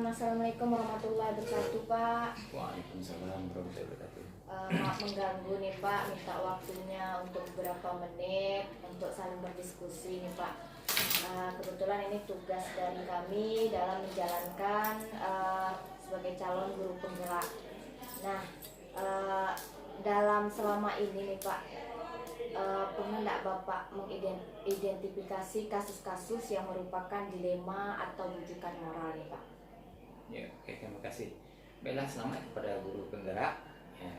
Assalamualaikum warahmatullahi wabarakatuh, Pak. Waalaikumsalam warahmatullahi wabarakatuh. Maaf mengganggu nih, Pak. Minta waktunya untuk beberapa menit untuk saling berdiskusi nih, Pak. Kebetulan ini tugas dari kami dalam menjalankan sebagai calon guru penggerak. Nah, dalam selama ini nih, Pak, pernah nggak Bapak mengidentifikasi kasus-kasus yang merupakan dilema atau rujukan moral nih, Pak? Ya, oke, terima kasih. Baiklah, selamat kepada guru penggerak. Ya,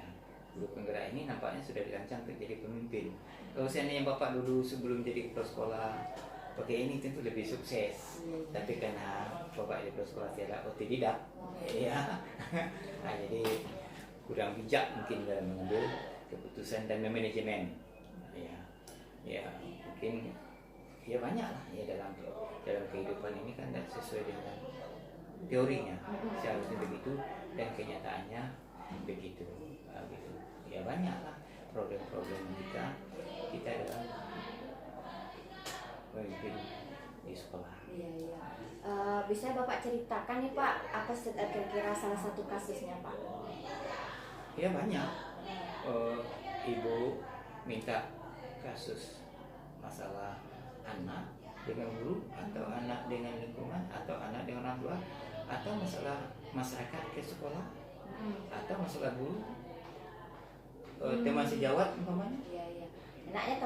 guru penggerak ini nampaknya sudah dirancang untuk jadi pemimpin. Kalau seandainya Bapak dulu sebelum jadi kepala sekolah pakai ini tentu lebih sukses. Tapi karena Bapak jadi kepala sekolah secara otodidak, ya, nah, jadi kurang bijak mungkin dalam mengambil keputusan dan memanajemen. Ya, mungkin ya banyak lah ya dalam kehidupan ini kan tidak sesuai dengan teorinya seharusnya begitu dan kenyataannya begitu. Gitu. Ya banyak lah problem-problem kita dalam memimpin di sekolah. Iya. Bisa Bapak ceritakan nih, Pak, apa kira-kira salah satu kasusnya, Pak? Ya banyak. Ibu minta kasus masalah anak dengan guru atau anak dengan lingkungan atau anak dengan orang tua atau masalah masyarakat ke sekolah atau masalah guru teman sejawat umpamanya. Iya. Enaknya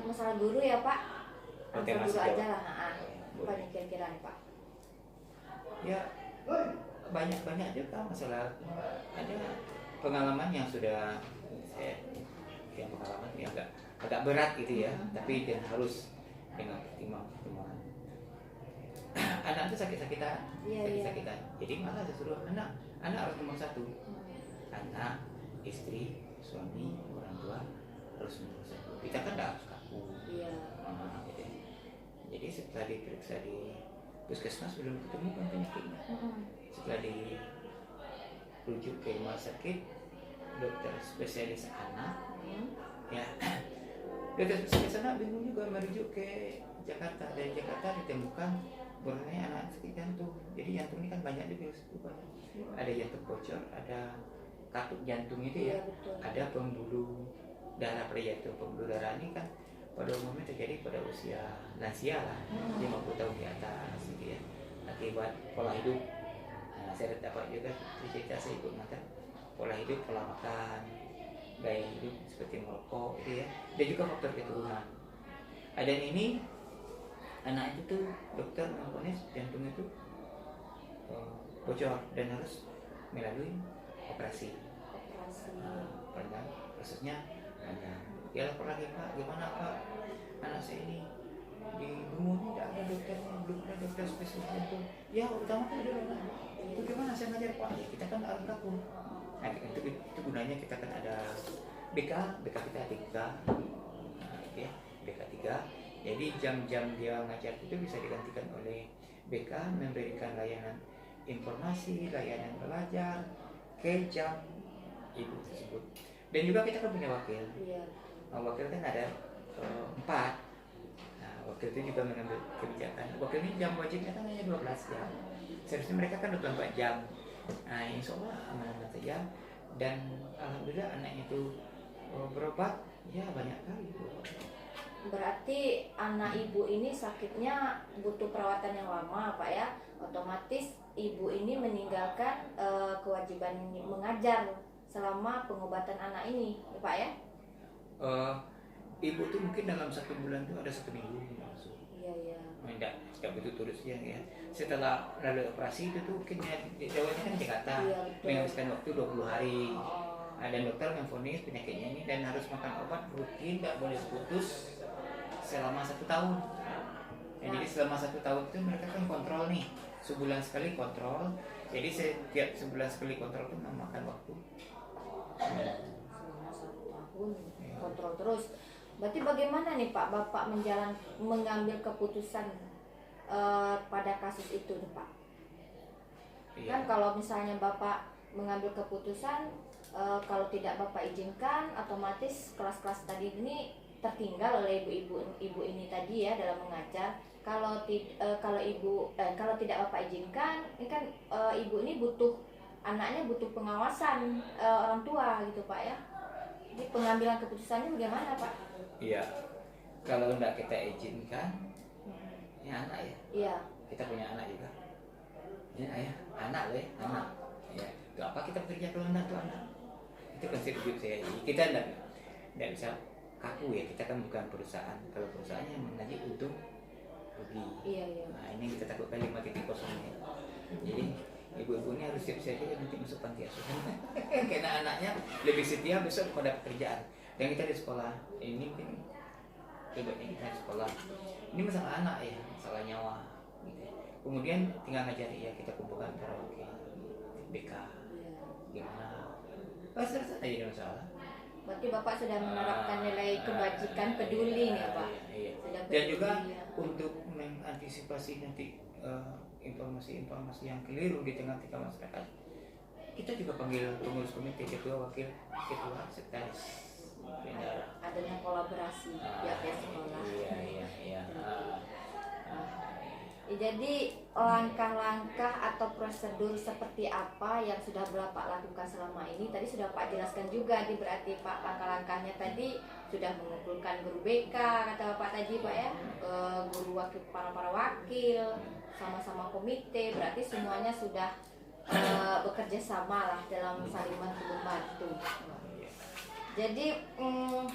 masalah guru ya, Pak? Masalah guru aja lah. Apa nih kira-kira nih, Pak? Ya banyak juga masalah. Ada pengalaman yang sudah yang pengalaman yang agak berat gitu ya, tapi dia harus dengan pertimbangan. Anak itu sakit-sakitan. Jadi malah disuruh anak harus nomor satu. Anak, istri, suami, orang tua harus nomor satu. Kita kan harus kaku. Gitu. Jadi setelah diperiksa di puskesmas belum ketemu kan penyakitnya. Setelah dirujuk ke rumah sakit, dokter spesialis anak, ya. Dokter spesialis anak bingung juga merujuk ke Jakarta. Dari Jakarta ditemukan bahwasanya anak sakit jantung. Jadi jantung ini kan banyak di virus itu banyak. Ada jantung bocor, ada katup jantung itu ya, ada pembuluh darah pada jantung. Pembuluh darah ini kan pada umumnya terjadi pada usia lansia lah, 50 tahun di atas gitu ya. Akibat pola hidup. Nah, saya dapat juga cerita, saya ikut nonton pola hidup, pola makan, gaya hidup seperti merokok itu ya, dan juga faktor keturunan. Dan ini anak itu tuh dokter memvonis jantung itu bocor dan harus melalui operasi. Panjang prosesnya panjang. Ya lapor lagi, Pak, gimana Pak, anak saya ini di Bungu tidak ada dokternya, belum ada dokter spesialis jantung. Ya utama kan ada anak. Itu gimana saya ngajar, Pak? Ya kita kan harus gabung. Nah, itu gunanya kita kan ada BK kita 3, ya, BK 3. Jadi jam-jam dia ngajar itu bisa digantikan oleh BK memberikan layanan informasi, layanan belajar ke jam ibu tersebut. Dan juga kita kan punya wakil. Wakil kan ada 4. Nah, wakil itu juga mengambil kebijakan. Wakil ini jam wajibnya kan hanya 12 jam. Seharusnya mereka kan 24 jam. Nah, insya Allah aman-aman saja. Dan alhamdulillah anak itu berobat ya banyak kali. Berarti anak ibu ini sakitnya butuh perawatan yang lama, Pak ya. Otomatis ibu ini meninggalkan kewajiban mengajar selama pengobatan anak ini, Pak ya. Ibu tuh mungkin dalam 1 bulan tuh ada 1 minggu langsung. Iya. Tidak begitu terusnya ya. Setelah lalu operasi itu tuh mungkin jawabnya kan Jakarta, menghabiskan waktu 20 hari. Dan dokter memvonis penyakitnya ini dan harus makan obat rutin, tidak boleh putus selama 1 tahun. Jadi selama 1 tahun itu mereka kan kontrol nih, sebulan sekali kontrol. Jadi setiap sebulan sekali kontrol itu memakan waktu. Selama 1 tahun kontrol terus. Berarti bagaimana nih Pak Bapak mengambil keputusan pada kasus itu nih Pak? Kan kalau misalnya Bapak mengambil keputusan kalau tidak Bapak izinkan, otomatis kelas-kelas tadi ini tertinggal oleh ibu ini tadi ya dalam mengajar. kalau tidak bapak izinkan, ini kan ibu ini anaknya butuh pengawasan orang tua gitu pak ya. Jadi pengambilan keputusannya bagaimana pak? Iya, kalau enggak kita izinkan, ya anak ya. Iya. Kita punya anak juga. Ya ayah, anak loh ya, anak. Ya, gak apa kita bekerja kalau anak tuh anak. Itu konsep hidup saya. Kita enggak bisa kaku ya. Kita kan bukan perusahaan. Kalau perusahaannya mengaji untung rugi. Iya. Nah ini kita takutkan 5.0 ini. Jadi ibu-ibu ini harus siap-siap aja nanti masuk panti asuhan. Karena anaknya lebih setia besok pada pekerjaan. Dan kita di sekolah ini mungkin hebatnya kita di sekolah. Ini masalah anak ya, masalah nyawa. Gitu. Kemudian tinggal ngajari ya kita kumpulkan karaoke, BK, gimana? Pasti aja masalah. Berarti bapak sudah menerapkan nilai kebajikan peduli nih pak. Iya. Sudah Dan peduli, juga ya. untuk mengantisipasi nanti informasi-informasi yang keliru di tengah-tengah masyarakat, kita juga panggil pengurus komite, ketua, wakil, ketua, sekretaris, bendahara. Adanya kolaborasi pihak sekolah. Iya. Jadi langkah-langkah atau prosedur seperti apa yang sudah Bapak lakukan selama ini tadi sudah Pak jelaskan juga. Jadi berarti Pak langkah-langkahnya tadi sudah mengumpulkan guru BK kata Bapak tadi Pak ya, guru wakil, para wakil, sama-sama komite. Berarti semuanya sudah bekerja sama lah dalam saling membantu. Jadi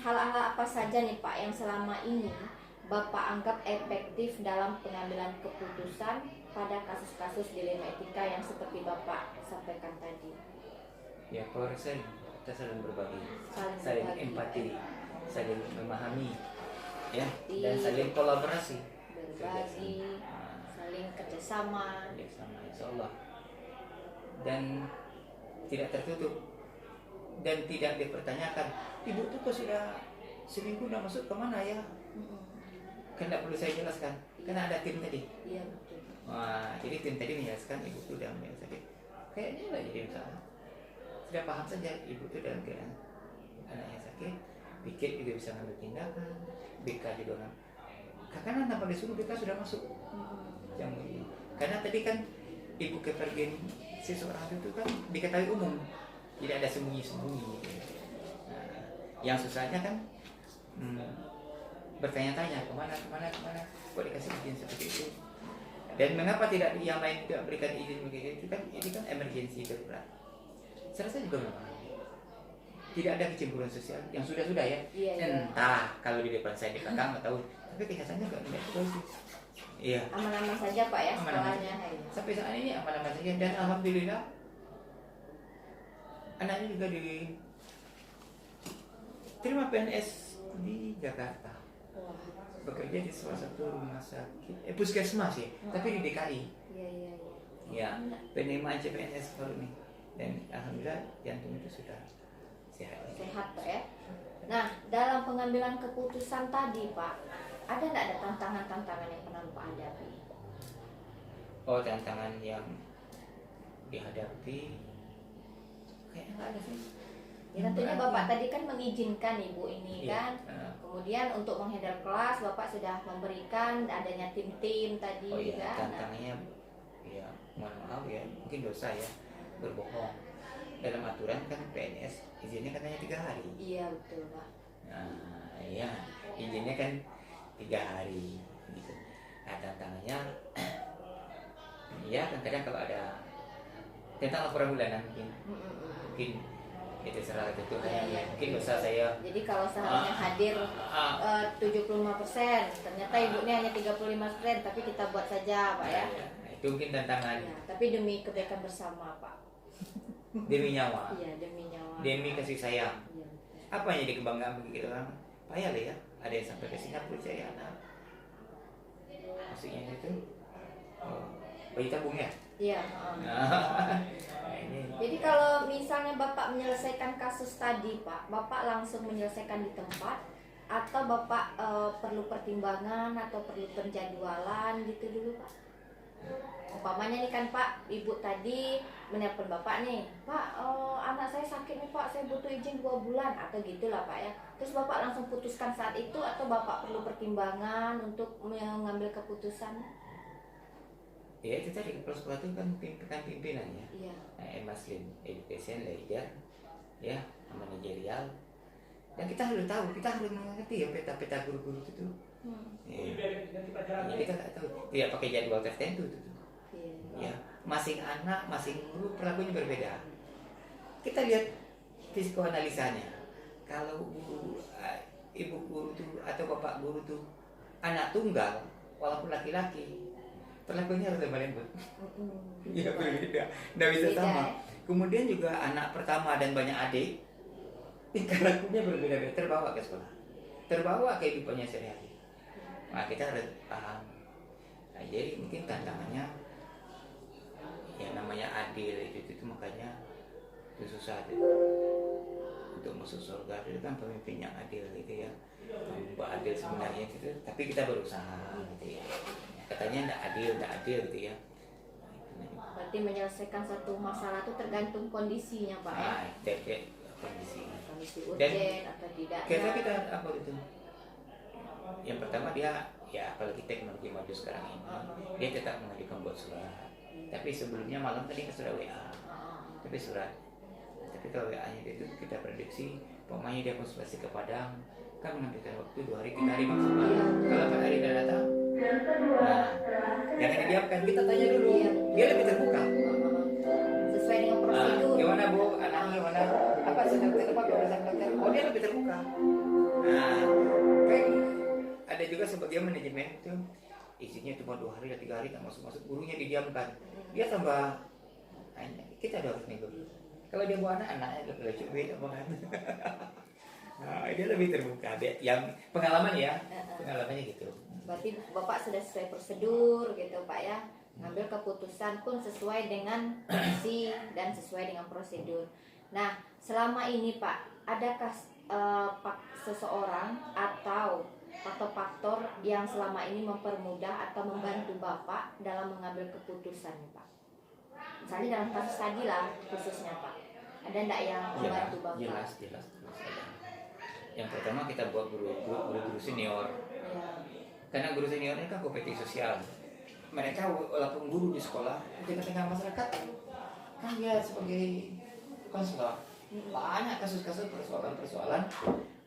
hal-hal apa saja nih Pak yang selama ini Bapak anggap efektif dalam pengambilan keputusan pada kasus-kasus dilema etika yang seperti Bapak sampaikan tadi? Ya, konsep kita saling berbagi, saling berbagi, empati, saling memahami, ya, Di, dan saling kolaborasi, berbagi, saling kerjasama, insya Allah, dan tidak tertutup dan tidak dipertanyakan. Ibu tuh kok sudah seminggu udah masuk kemana ya? Kan tidak perlu saya jelaskan, karena ada tim tadi. Iya betul. Wah, jadi tim tadi menjelaskan ibu itu dalam keadaan sakit. Kayaknya lah jadi masalah. Sudah paham saja ibu itu dalam keadaan anaknya sakit, pikir juga bisa ngambil tindakan, BK juga kan. Karena tanpa disuruh BK sudah masuk. Yang ini. Karena tadi kan ibu kepergian seseorang itu kan diketahui umum, tidak ada sembunyi-sembunyi. Nah, yang susahnya kan bertanya-tanya kemana, kok dikasih izin seperti itu, dan mengapa tidak yang lain tidak berikan izin begitu? Itu kan ini kan emergency darurat. Saya rasa juga memang tidak ada kecemburuan sosial yang sudah ya. Iya. Entah kalau di depan saya di belakang nggak tahu, tapi kelihatannya nggak tahu sih. Iya. Aman-aman saja Pak ya sekolahnya. Sampai saat ini aman-aman saja dan alhamdulillah anaknya juga diterima PNS di Jakarta. Bekerja di salah satu rumah sakit, puskesmas ya, tapi di DKI. Iya. Ya, penerimaan CPNS baru nih, dan alhamdulillah jantung itu sudah sehat. Sehat Pak ya. Nah, dalam pengambilan keputusan tadi Pak, ada nggak ada tantangan-tantangan yang pernah Pak hadapi? Oh, tantangan yang dihadapi kayaknya nggak ada sih. Ya tentunya Bapak tadi kan mengizinkan Ibu ini kan. Kemudian untuk menghandle kelas Bapak sudah memberikan adanya tim-tim tadi oh, iya, kan. tantangannya ya mohon maaf ya, mungkin dosa ya berbohong. Dalam aturan kan PNS izinnya katanya 3 hari. Iya betul Pak. Nah, iya izinnya kan 3 hari gitu. Nah, tantangannya ya kadang-kadang kalau ada tentang laporan bulanan mungkin itu serah itu ya. Mungkin dosa saya. Jadi kalau seharusnya hadir 75%, ternyata ibunya hanya 35%, tapi kita buat saja Pak ya. Nah, itu mungkin tantangan. Ya, tapi demi kebaikan bersama Pak. Demi nyawa. Iya demi nyawa. Demi kasih sayang. Iya. Apa yang jadi kebanggaan begitu orang? Payah lah ya. Ada yang sampai ke Singapura saya anak. Maksudnya itu bayi tabung ya. Iya. Jadi kalau misalnya Bapak menyelesaikan kasus tadi Pak, Bapak langsung menyelesaikan di tempat atau Bapak perlu pertimbangan atau perlu penjadwalan gitu dulu Pak? Umpamanya nih kan Pak, Ibu tadi menelpon Bapak nih, Pak, anak saya sakit nih Pak, saya butuh izin 2 bulan atau gitulah Pak ya. Terus Bapak langsung putuskan saat itu atau Bapak perlu pertimbangan untuk mengambil keputusan? Ya itu tadi kepala sekolah itu kan pimpinannya. Iya. Muslim Education Leader, ya manajerial. Dan kita harus tahu, kita harus mengerti ya peta-peta guru-guru itu. Ya, kita nggak tahu, tidak pakai jadwal tertentu itu. Ya, masing anak, masing guru perilakunya berbeda. Kita lihat psikoanalisanya. Kalau ibu guru tuh atau bapak guru tuh anak tunggal, walaupun laki-laki, perilakunya harus lebih lembut. Ya berbeda, nggak bisa sama. Kemudian juga anak pertama dan banyak adik, perilakunya berbeda-beda, terbawa ke sekolah, terbawa kehidupannya sehari-hari. Nah kita harus paham. Nah, jadi mungkin tantangannya, ya namanya adil itu makanya itu susah itu. Untuk masuk surga itu kan pemimpin yang adil gitu ya. Mbak adil sebenarnya gitu, tapi kita berusaha gitu ya. Katanya tidak adil gitu ya. Berarti menyelesaikan satu masalah itu tergantung kondisinya Pak ya. Kondisi urgen atau tidak. Kita apa gitu. Yang pertama dia ya apalagi teknologi maju sekarang ini, dia tetap mengajukan buat surat. Tapi sebelumnya malam tadi sudah WA. Tapi kalau WA-nya itu kita prediksi, pokoknya dia konsultasi ke Padang, kan mengambilkan waktu 2 hari 3 hari maksimal. Kalau 4 hari tidak datang, nah jangan didiamkan, kita tanya dulu. Dia lebih terbuka. Sesuai dengan prosedur. Gimana Bu, anaknya gimana? Apa sedang apa pemeriksaan dokter? Oh dia lebih terbuka. Nah, kan ada juga sebagian manajemen itu isinya cuma 2 hari atau 3 hari tak masuk gurunya didiamkan. Dia tambah, kita harus nego. Kalau dia bawa anaknya lebih beda banget. Nah, dia lebih terbuka. Yang pengalaman ya, pengalamannya gitu. Berarti Bapak sudah sesuai prosedur gitu Pak ya, ngambil keputusan pun sesuai dengan visi dan sesuai dengan prosedur. Nah selama ini Pak, adakah seseorang atau faktor-faktor yang selama ini mempermudah atau membantu Bapak dalam mengambil keputusan Pak? Misalnya dalam kasus tadi lah khususnya Pak, ada enggak yang membantu Bapak? Jelas. Yang pertama kita buat guru senior. Karena guru senior ini kan kompetisi sosial. Mereka walaupun guru di sekolah, di tengah masyarakat kan dia sebagai konselor. Banyak kasus-kasus persoalan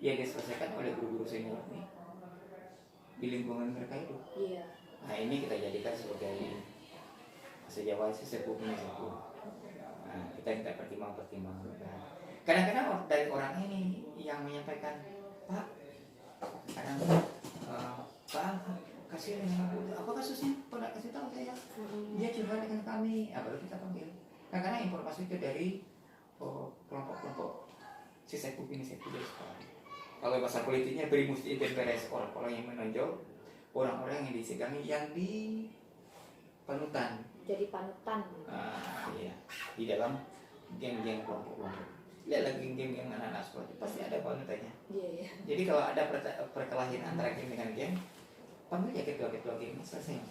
yang diselesaikan oleh guru-guru senior ini di lingkungan mereka itu. Nah ini kita jadikan sebagai sejawat sesepuh. Nah kita minta pertimbangan. Kadang-kadang dari orang ini yang menyampaikan, Pak, kadang Pak, kasih dengan aku, apa kasusnya? Kok nggak kasih tahu saya? Dia curhat dengan kami, baru kita panggil. Kadang-kadang informasi itu dari kelompok-kelompok si sepuh ini dari sekolah. Kalau bahasa politiknya primus inter pares, orang-orang yang menonjol, orang-orang yang disegangi, yang di panutan. Jadi panutan. Iya, di dalam geng-geng kelompok-kelompok. Lihat lagi geng-geng anak-anak sekolah itu pasti ada panutannya. Iya. Jadi kalau ada perkelahian antara geng dengan geng, panggil ya ketua-ketua geng, selesai.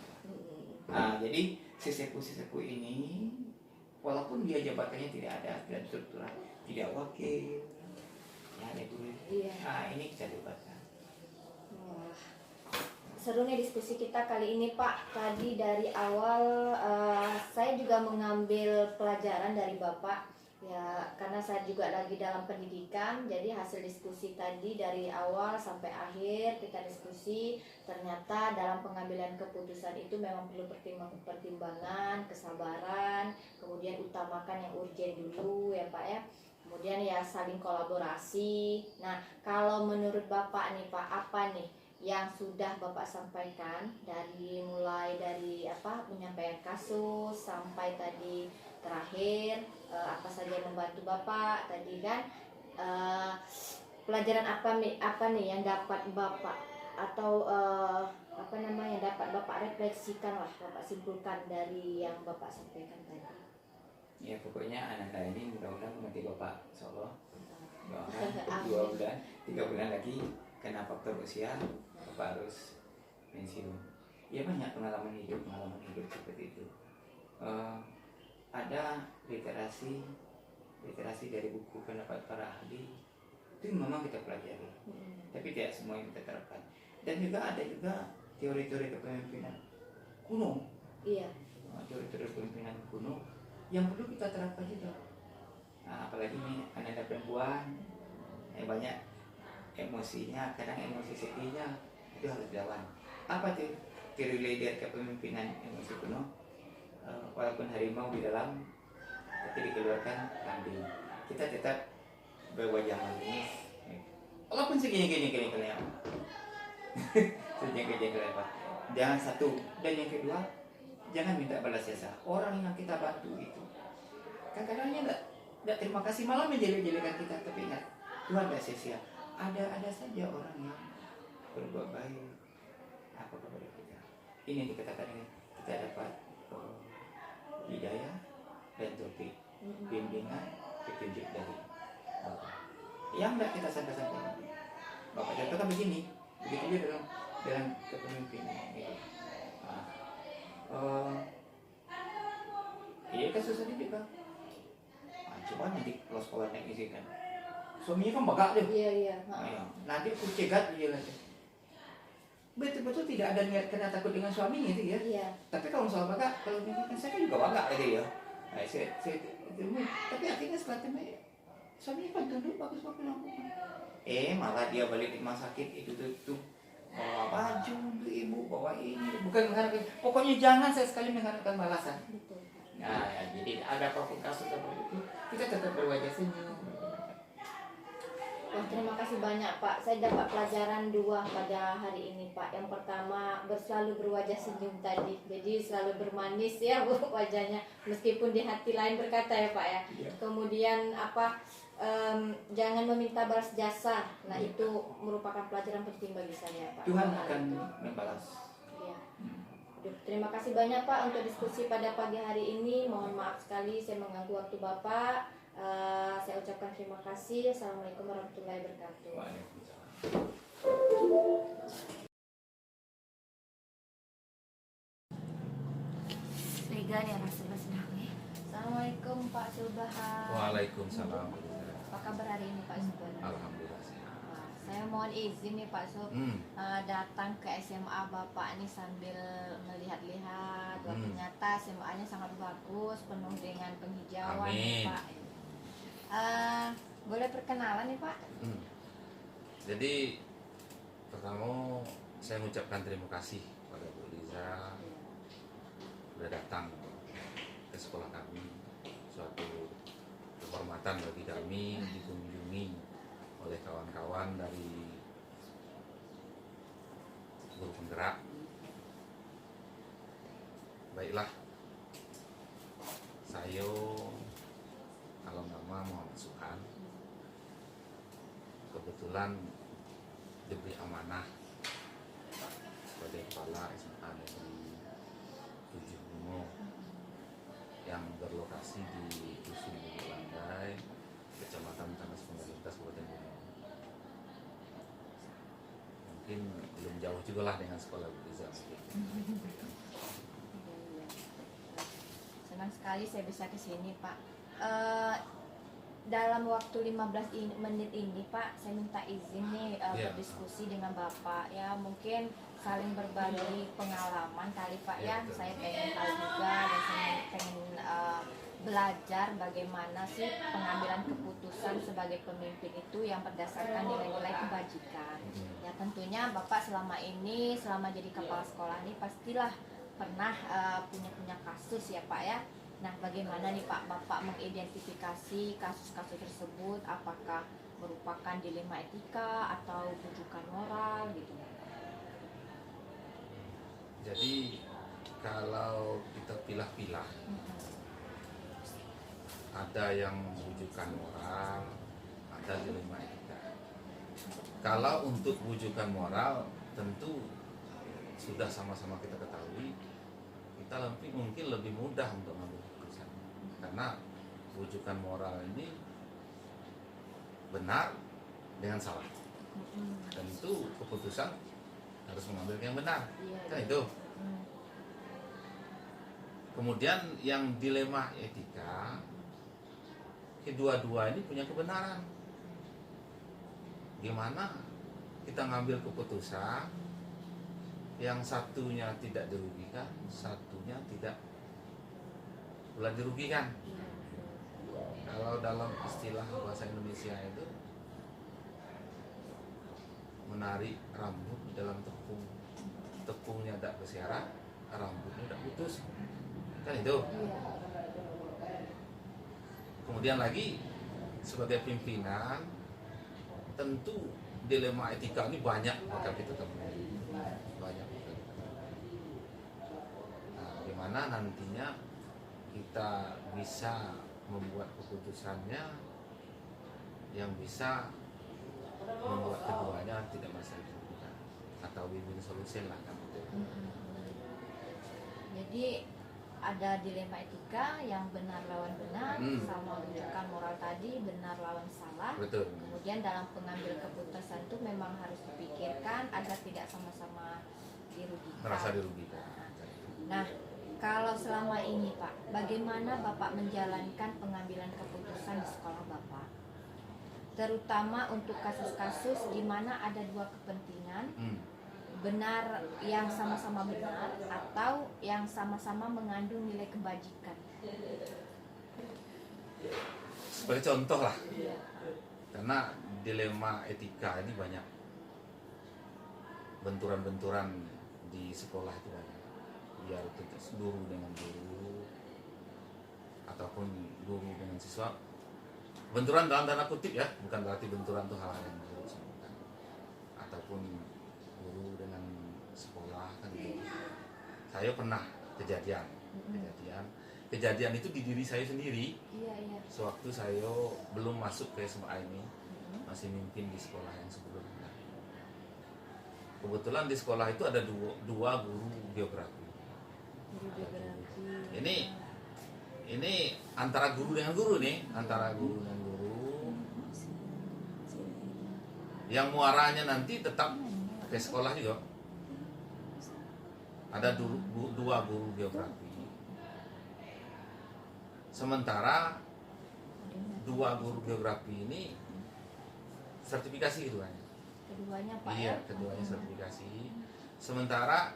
Nah, jadi si sepuh ini, walaupun dia jabatannya tidak ada, tidak struktural, tidak wakil, ya ada guru. Nah, ini kita libatkan. Wah, seru nih diskusi kita kali ini Pak. Tadi dari awal saya juga mengambil pelajaran dari Bapak. Ya, karena saya juga lagi dalam pendidikan, jadi hasil diskusi tadi dari awal sampai akhir kita diskusi, ternyata dalam pengambilan keputusan itu memang perlu pertimbangan, kesabaran, kemudian utamakan yang urgen dulu ya Pak ya. Kemudian ya saling kolaborasi. Nah, kalau menurut Bapak nih Pak, apa nih yang sudah Bapak sampaikan mulai dari menyampaikan kasus sampai tadi terakhir, apa saja yang membantu Bapak tadi kan, pelajaran apa nih yang dapat Bapak atau yang dapat Bapak refleksikan lah, Bapak simpulkan dari yang Bapak sampaikan tadi. Ya pokoknya anak-anak ini mudah-mudahan mengerti Bapak, insyaallah. 2 bulan, 3 bulan lagi kena faktor usia, Bapak harus pensiun. ya banyak pengalaman hidup seperti itu. Ada literasi dari buku pendapat para ahli itu memang kita pelajari, tapi tidak semua yang kita terapkan. Dan juga ada teori-teori kepemimpinan kuno, teori-teori kepemimpinan kuno yang perlu kita terapkan juga. Nah, apalagi ini anak perempuan yang banyak emosinya, kadang emosi sedihnya itu harus dilawan. Apa tuh teori leader kepemimpinan emosi kuno? Walaupun harimau di dalam, tapi dikeluarkan kambing, kita tetap berwajah manis. Walaupun segini apa? Segini apa? Jangan satu. Dan yang kedua, jangan minta balas jasa. Orang yang kita bantu itu kadang-kadangnya tidak terima kasih, malah menjelek-jelekan kita. Tapi ingat, Tuhan tidak sia-sia. Ada saja orang yang berbuat baik apa kepada kita. Ini yang dikatakan ini, kita dapat hidayah dan taufik, bimbingan, petunjuk dari Allah. Yang tidak kita sangka-sangka. Bapak contohkan begini, begitu juga dalam kepemimpinan itu. Iya kasus tadi juga. Coba nanti kalau sekolah naik isi kan, suaminya kan bagak deh. Iya. Nanti aku cegat dia lagi. Betul-betul tidak ada niat kena takut dengan suaminya itu ya. Iya. Tapi kalau soal bagak, kalau misalkan saya kan juga bagak gitu ya. Nah, saya tapi akhirnya setelah temui suaminya kan tunduk bagus lakukan. Malah dia balik di rumah sakit itu bawa baju untuk ibu, bawa ini, bukan mengharapkan. Pokoknya jangan saya sekali mengharapkan balasan. Betul. Nah, jadi ada apapun kasus seperti itu, kita tetap berwajah senyum. Wah, terima kasih banyak Pak. Saya dapat pelajaran 2 pada hari ini Pak. Yang pertama, selalu berwajah senyum tadi. Jadi selalu bermanis ya Bu wajahnya, meskipun di hati lain berkata ya Pak ya. Kemudian jangan meminta balas jasa. Nah, itu merupakan pelajaran penting bagi saya Pak. Tuhan akan membalas. Ya. Terima kasih banyak Pak untuk diskusi pada pagi hari ini. Mohon maaf sekali saya mengganggu waktu Bapak. Saya ucapkan terima kasih. Assalamualaikum warahmatullahi wabarakatuh. Assalamualaikum Pak Subhan. Waalaikumsalam. Apa kabar hari ini Pak Subhan? Alhamdulillah sehat. Saya mohon izin nih Pak Sub, datang ke SMA Bapak ini sambil melihat-lihat. Ternyata SMA-nya sangat bagus, penuh dengan penghijauan nih, Pak. Boleh perkenalan nih Pak? Jadi pertama saya mengucapkan terima kasih pada Bu Liza sudah datang ke sekolah kami. Suatu kehormatan bagi kami dikunjungi oleh kawan-kawan dari guru penggerak. Baiklah, saya kalau nama Muhammad Subhan, kebetulan diberi amanah sebagai kepala SMA Negeri 7 Bungo yang berlokasi di Dusun Bungo Landai, Kecamatan Tanas Penggalintas, Kabupaten Bungo. Mungkin belum jauh juga lah dengan sekolah Bu Liza. Senang sekali saya bisa ke sini Pak. Dalam waktu 15 menit ini Pak, saya minta izin nih berdiskusi dengan Bapak ya, mungkin saling berbagi pengalaman kali Pak ya. Saya pengen tahu juga dan saya pengen belajar bagaimana sih pengambilan keputusan sebagai pemimpin itu yang berdasarkan nilai-nilai kebajikan. Ya tentunya Bapak selama jadi kepala sekolah ini pastilah pernah punya kasus ya Pak ya. Nah, bagaimana nih Pak Bapak mengidentifikasi kasus-kasus tersebut, apakah merupakan dilema etika atau rujukan moral gitu? Jadi kalau kita pilah-pilah, ada yang rujukan moral, ada dilema etika. Kalau untuk rujukan moral, tentu sudah sama-sama kita ketahui, kita mungkin lebih mudah untuk mengambil keputusan. Karena rujukan moral ini benar dengan salah. Dan itu keputusan harus mengambil yang benar. Kan itu. Kemudian yang dilema etika, kedua-dua ini punya kebenaran. Gimana kita ngambil keputusan yang satunya tidak dirugikan, satunya tidak pula dirugikan. Kalau dalam istilah bahasa Indonesia itu menarik rambut dalam tepung, tepungnya tidak bersiaran, rambutnya tidak putus, kan itu. Kemudian lagi sebagai pimpinan, tentu dilema etika ini banyak bakal kita temui, banyak bakal kita temui. Nah, gimana nantinya kita bisa membuat keputusannya yang bisa membuat keduanya tidak masalah atau win-win solution lah kan. Jadi ada dilema etika yang benar lawan benar, sama rujukan moral tadi benar lawan salah. Betul. Kemudian dalam pengambil keputusan itu memang harus dipikirkan agar tidak sama-sama dirugikan. Merasa dirugikan. Nah, kalau selama ini Pak, bagaimana Bapak menjalankan pengambilan keputusan di sekolah Bapak? Terutama untuk kasus-kasus di mana ada dua kepentingan, benar yang sama-sama benar atau yang sama-sama mengandung nilai kebajikan. Sebagai contoh lah, karena dilema etika ini banyak, benturan-benturan di sekolah itu banyak. Biar itu guru dengan guru ataupun guru dengan siswa, benturan dalam tanda kutip ya, bukan berarti benturan itu hal yang buruk, ataupun guru dengan sekolah kan gitu. Saya pernah kejadian itu di diri saya sendiri. Iya. Sewaktu saya belum masuk ke SMA ini, masih mimpin di sekolah yang sebelumnya. Kebetulan di sekolah itu ada dua guru geografi. Ini antara guru dengan guru nih, antara guru dengan guru. Yang muaranya nanti tetap ke sekolah juga. Ada dua guru geografi. Sementara dua guru geografi ini sertifikasi Keduanya Pak iya, ya? keduanya sertifikasi. Sementara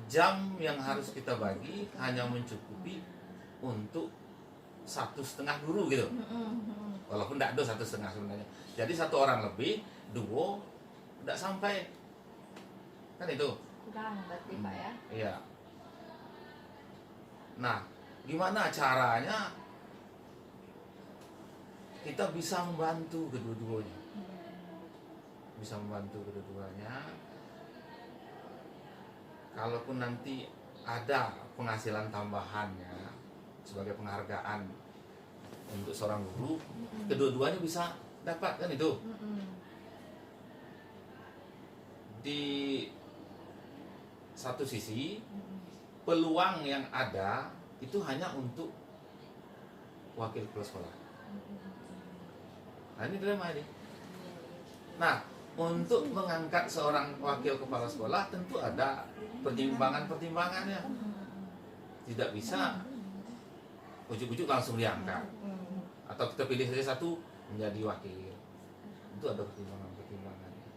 jam yang harus kita bagi hanya mencukupi untuk 1,5 guru gitu. Walaupun tidak ada 1,5 sebenarnya. Jadi satu orang lebih, duo tidak sampai. Kan itu. Kurang berarti Pak ya? Iya. Nah, gimana caranya kita bisa membantu kedua-duanya? Bisa membantu kedua-duanya. Kalaupun nanti ada penghasilan tambahannya sebagai penghargaan untuk seorang guru, kedua-duanya bisa dapat kan itu. Di satu sisi peluang yang ada itu hanya untuk wakil kepala sekolah. Nah ini dilema ini. Nah, untuk mengangkat seorang wakil kepala sekolah tentu ada pertimbangannya. Tidak bisa ujuk-ujuk langsung diangkat. Atau kita pilih saja satu menjadi wakil. Itu ada pertimbangannya.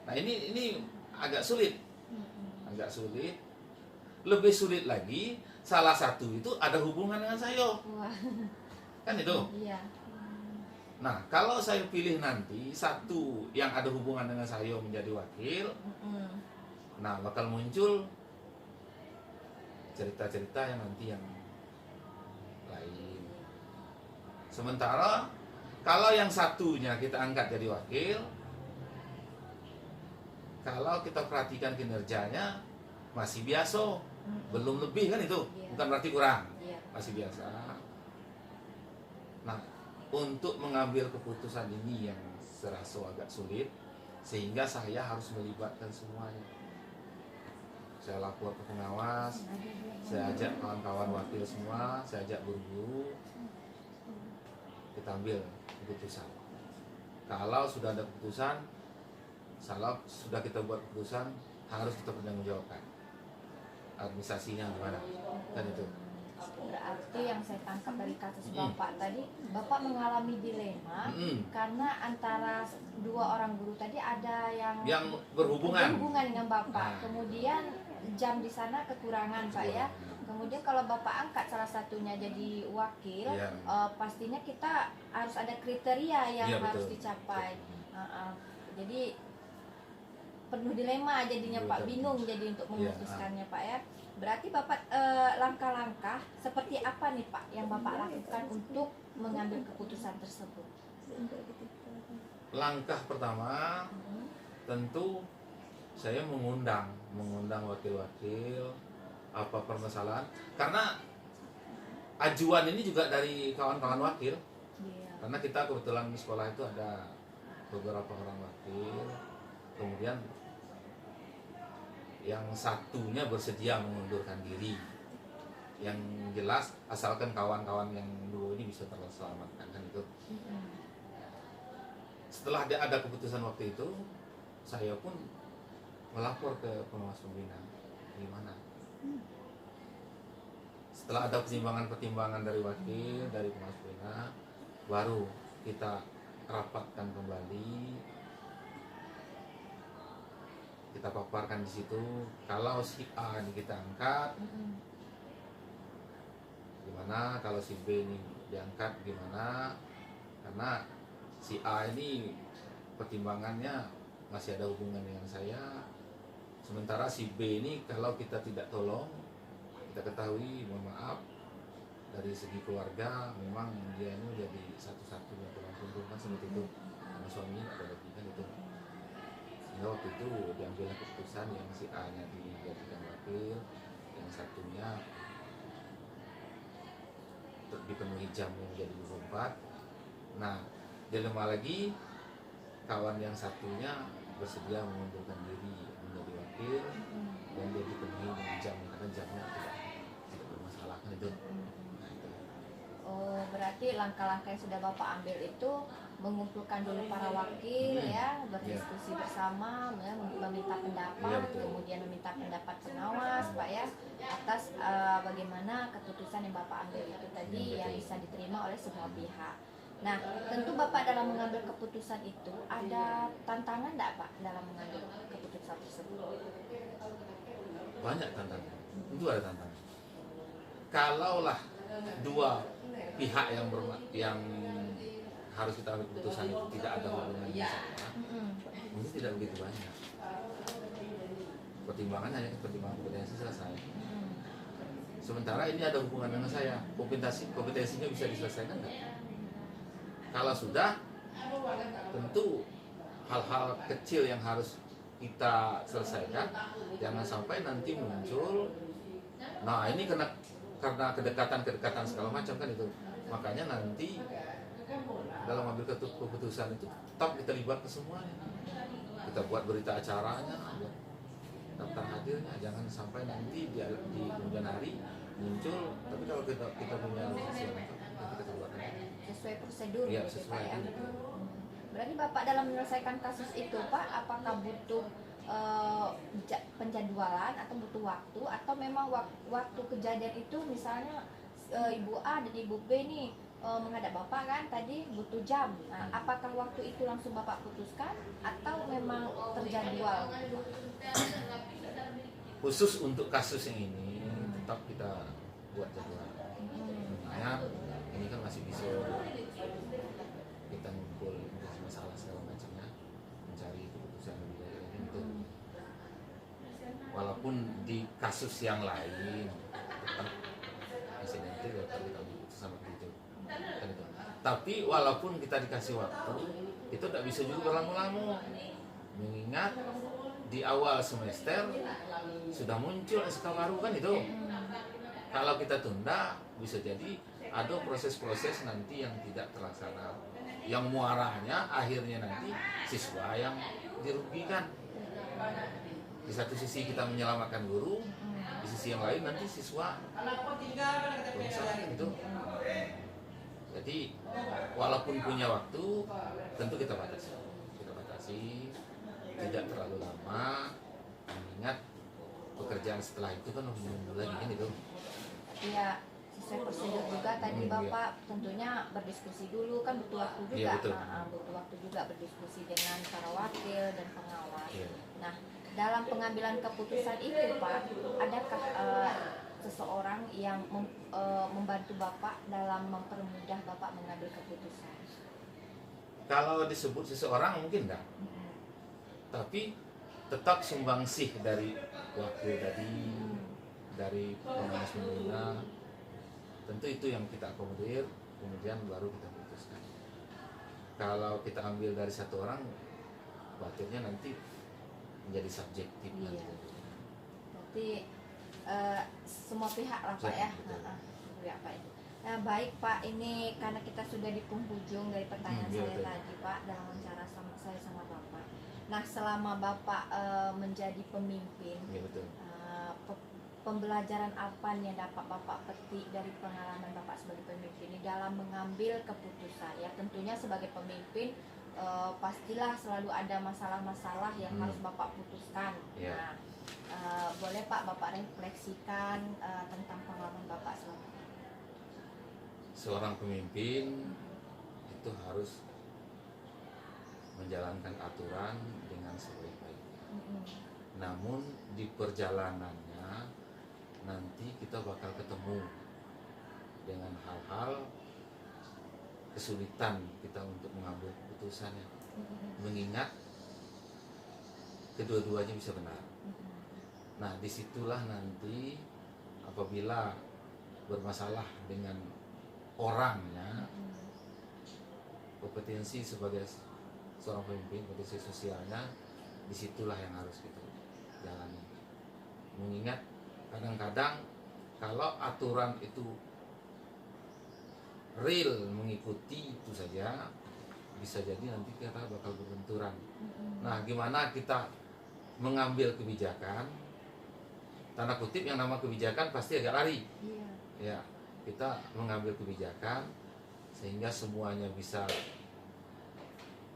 Nah ini agak sulit. Lebih sulit lagi, salah satu itu ada hubungan dengan saya. Kan itu. Iya. Nah, kalau saya pilih nanti satu yang ada hubungan dengan saya menjadi wakil, nah bakal muncul cerita-cerita yang nanti yang lain. Sementara kalau yang satunya kita angkat jadi wakil, kalau kita perhatikan kinerjanya masih biasa, belum lebih kan itu, bukan berarti kurang, masih biasa. Nah, untuk mengambil keputusan ini yang serasa agak sulit, sehingga saya harus melibatkan semuanya. Saya lapor ke pengawas, saya ajak kawan-kawan wakil semua, saya ajak guru-guru, kita ambil keputusan. Kalau sudah ada keputusan, kalau sudah kita buat keputusan, harus kita bertanggung jawabkan. administrasinya gimana kan itu. Berarti yang saya tangkap dari kasus Bapak tadi, Bapak mengalami dilema karena antara dua orang guru tadi ada yang berhubungan dengan Bapak. Kemudian jam di sana kekurangan, Pak ya. Kemudian kalau Bapak angkat salah satunya jadi wakil, pastinya kita harus ada kriteria yang harus dicapai. Jadi penuh dilema jadinya, Pak, bingung jadi untuk memutuskannya, Pak ya. Berarti Bapak langkah-langkah seperti apa nih, Pak, yang Bapak lakukan untuk mengambil keputusan tersebut? Langkah pertama tentu saya mengundang wakil-wakil apa permasalahan, karena ajuan ini juga dari kawan-kawan wakil. Karena kita kebetulan di sekolah itu ada beberapa orang wakil, kemudian yang satunya bersedia mengundurkan diri. Yang jelas asalkan kawan-kawan yang dua ini bisa terselamatkan kan itu. Setelah ada keputusan waktu itu, saya pun melapor ke pengawas pembina. Gimana? Setelah ada pertimbangan dari wakil, dari pengawas pembina, baru kita rapatkan kembali. Kita paparkan di situ, kalau si A ini kita angkat, gimana? Kalau si B ini diangkat gimana? Karena si A ini pertimbangannya masih ada hubungan dengan saya, sementara si B ini kalau kita tidak tolong, kita ketahui, mohon maaf, dari segi keluarga memang dia ini jadi satu-satunya tulang punggung kan seperti itu, karena suami ada lebih kan itu. Sehingga waktu itu diambil keputusan yang si A nya dijadikan wakil, yang satunya dipenuhi jamnya menjadi 24. Nah, dilema lagi, kawan yang satunya bersedia mengundurkan diri menjadi wakil dan dia dipenuhi dengan jamnya karena jamnya tidak bermasalah kan itu. Nah, itu. Oh, berarti langkah-langkah yang sudah Bapak ambil itu mengumpulkan dulu para wakil ya, berdiskusi bersama, ya, meminta pendapat, kemudian meminta pendapat pengawas, Pak ya, atas bagaimana keputusan yang Bapak ambil itu tadi yang bisa diterima oleh semua pihak. Nah, tentu Bapak dalam mengambil keputusan itu ada tantangan enggak, Pak, dalam mengambil keputusan tersebut? Banyak tantangan. Itu ada tantangan. Kalaulah dua pihak yang harus kita ambil keputusan itu tidak ada hubungannya sama, mungkin tidak begitu banyak. Pertimbangan hanya pertimbangan kompetensi selesai. Sementara ini ada hubungan dengan saya, kompetensinya bisa diselesaikan enggak? Kalau sudah, tentu hal-hal kecil yang harus kita selesaikan, jangan sampai nanti muncul. Nah, ini karena kedekatan segala macam kan itu. Makanya nanti dalam ambil keputusan itu tetap kita libatkan semuanya. Kita buat berita acaranya, buat daftar hadirnya, jangan sampai nanti di kemudian hari muncul. Tapi kalau kita punya kita buatkan sesuai prosedur ya, gitu, sesuai Pak ya. itu. Berarti Bapak dalam menyelesaikan kasus itu, Pak, apakah butuh penjadwalan atau butuh waktu, atau memang waktu kejadian itu misalnya Ibu A dan Ibu B nih menghadap Bapak kan tadi butuh jam. Nah, apakah waktu itu langsung Bapak putuskan atau memang terjadwal? Khusus untuk kasus yang ini tetap kita buat jadwal. Makanya ini kan masih bisa kita ngumpul masalah segala macamnya, mencari keputusan lebih dari itu. Walaupun di kasus yang lain tetap insidentil tetap kita putus sama itu. Tapi walaupun kita dikasih waktu, itu tidak bisa juga berlama-lama. Mengingat di awal semester sudah muncul SK baru kan itu. Kalau kita tunda, bisa jadi ada proses-proses nanti yang tidak terlaksana. Yang muaranya akhirnya nanti siswa yang dirugikan. Di satu sisi kita menyelamatkan guru, di sisi yang lain nanti siswa itu. Jadi walaupun punya waktu, tentu kita batasi tidak terlalu lama, mengingat pekerjaan setelah itu kan lebih nunggu lagi kan itu. Iya, sesuai prosedur juga tadi Iya. Bapak tentunya berdiskusi dulu kan butuh waktu juga. Iya, betul. Butuh waktu juga berdiskusi dengan para wakil dan pengawas. Iya. Nah, dalam pengambilan keputusan itu Pak, adakah seseorang yang membantu Bapak dalam mempermudah Bapak mengambil keputusan? Kalau disebut seseorang mungkin enggak, tapi tetap sumbangsih dari wakil tadi, dari pengawas pembina, tentu itu yang kita akomodir, kemudian baru kita putuskan. Kalau kita ambil dari satu orang, khawatirnya nanti menjadi subjektif. Iya. nanti. Berarti semua pihak lah Pak ya. Betul. Semua pihak Pak itu. Nah, baik Pak, ini karena kita sudah di penghujung dari pertanyaan Iya, saya betul. tadi Pak dalam wawancara saya sama Bapak. Nah, selama Bapak menjadi pemimpin, Iya betul. pembelajaran apa nih yang dapat Bapak petik dari pengalaman Bapak sebagai pemimpin ini dalam mengambil keputusan? Ya tentunya sebagai pemimpin pastilah selalu ada masalah-masalah yang harus Bapak putuskan. Iya. Nah, boleh Pak Bapak refleksikan tentang pengalaman Bapak selama ini? Seorang pemimpin itu harus menjalankan aturan dengan sebaik-baiknya. Namun di perjalanannya nanti kita bakal ketemu dengan hal-hal kesulitan kita untuk mengambil keputusannya. Mengingat kedua-duanya bisa benar. Nah, disitulah nanti apabila bermasalah dengan orangnya, kompetensi sebagai seorang pemimpin, kompetensi sosialnya, disitulah yang harus kita jalani. Mengingat kadang-kadang kalau aturan itu real mengikuti itu saja, bisa jadi nanti kita bakal berbenturan. Nah, gimana kita mengambil kebijakan, tanda kutip yang nama kebijakan pasti agak lari. Iya. Ya, kita mengambil kebijakan sehingga semuanya bisa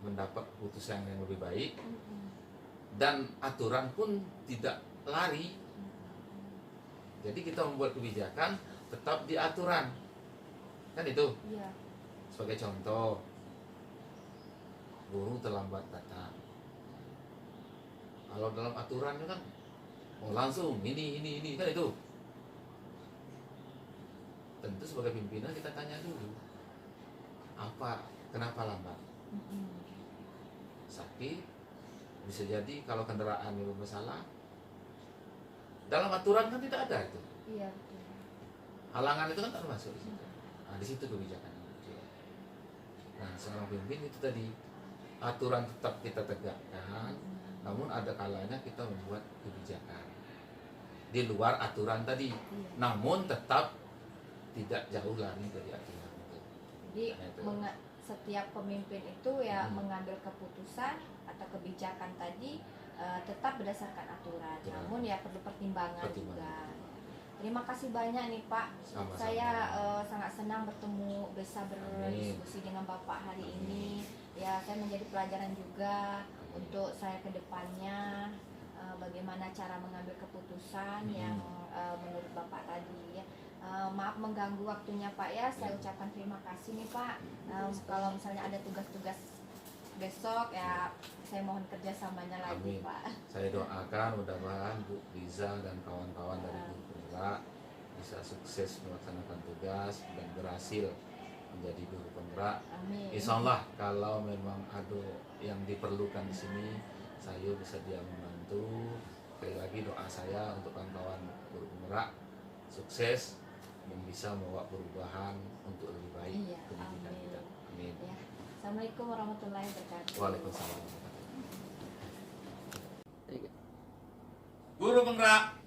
mendapat keputusan yang lebih baik dan aturan pun tidak lari. Jadi kita membuat kebijakan tetap di aturan, kan itu. Iya. Sebagai contoh, guru terlambat datang. Kalau dalam aturannya kan langsung ini kan itu. Tentu sebagai pimpinan kita tanya dulu, kenapa lambat? Sakit, bisa jadi kalau kendaraan yang bermasalah. Dalam aturan kan tidak ada itu. Iya. Halangan itu kan tak masuk di situ. Nah, di situ kebijakan. Nah, seorang pemimpin itu tadi aturan tetap kita tegakkan, namun ada kalanya kita membuat kebijakan di luar aturan tadi, namun tetap tidak jauh lari dari aturan itu. Jadi Nah, itu. setiap pemimpin itu ya mengambil keputusan atau kebijakan tadi tetap berdasarkan aturan. Aturan. Namun ya perlu pertimbangan juga. Terima kasih banyak nih Pak. Sama-sama. Saya sangat senang bisa berdiskusi dengan Bapak hari ini. Ya, saya menjadi pelajaran juga untuk saya ke depannya bagaimana cara mengambil keputusan yang menurut Bapak tadi ya. Maaf mengganggu waktunya Pak ya. Saya ucapkan terima kasih nih Pak. Kalau misalnya ada tugas-tugas besok ya saya mohon kerjasamanya lagi. Amin. Pak. Saya doakan mudah-mudahan Bu Liza dan kawan-kawan dari Guru Penggerak bisa sukses melaksanakan tugas dan berhasil menjadi guru penggerak. Amin. Insya Allah kalau memang ada yang diperlukan di sini, saya bisa dia membantu. Sekali lagi doa saya untuk kawan-kawan guru penggerak sukses yang bisa membawa perubahan untuk lebih baik Iya, pendidikan amin. kita. Amin. Ya. Assalamualaikum warahmatullahi wabarakatuh. Waalaikumsalam. Guru penggerak